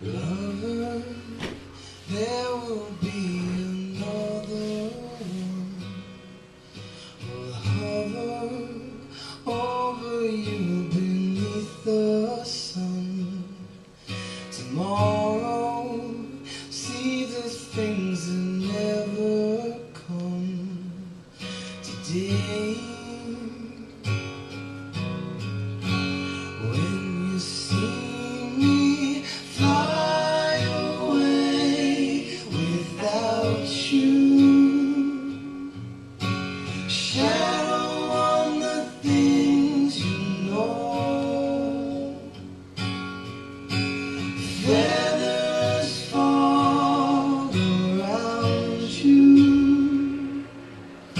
Lover, there will be another one who'll hover over you beneath the sun. Tomorrow, see the things that never come. Today, when you see me fly away without you, shadow on the things you know, feathers fall around you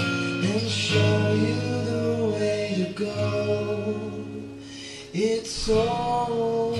and show you the way to go. It's all